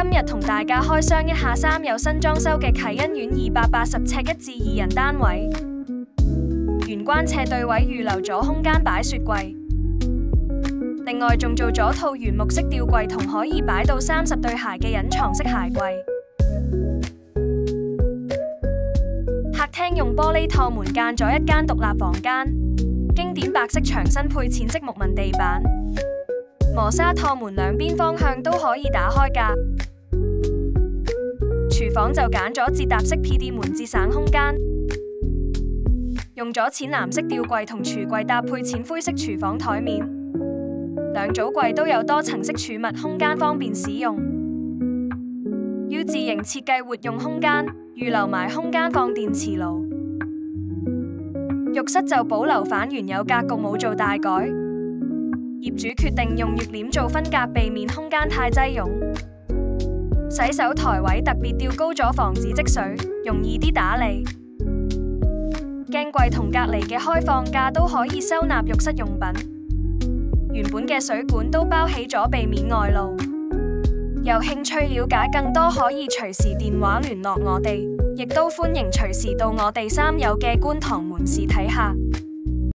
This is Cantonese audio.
日同大家開箱一下三有新裝修嘅啟欣苑280尺一至2人單位，玄關斜對位預留咗空間擺雪櫃，另外仲做咗套原木式吊櫃同可以擺到30對鞋嘅隱藏式鞋櫃。客廳用玻璃趟門間咗一間獨立房間，經典白色牆身配淺色木紋地板，磨砂趟門兩邊方向都可以打開㗎。廚房就揀咗捷踏式 PD 門節省空間，用咗淺藍色吊櫃同櫥櫃搭配淺灰色廚房台面，兩組櫃都有多層式儲物空間，方便使用。U 字型設計活用空間，預留埋空間放電磁爐。浴室就保留反原有格局，冇做大改。業主決定用浴簾做分隔，避免空間太擠擁。洗手台位特別吊高咗，防止積水，容易啲打理。鏡櫃同隔離嘅開放架都可以收納浴室用品。原本嘅水管都包起咗，避免外露。有興趣了解更多，可以隨時電話聯絡我哋，亦都歡迎隨時到我哋三有嘅觀塘門市睇下。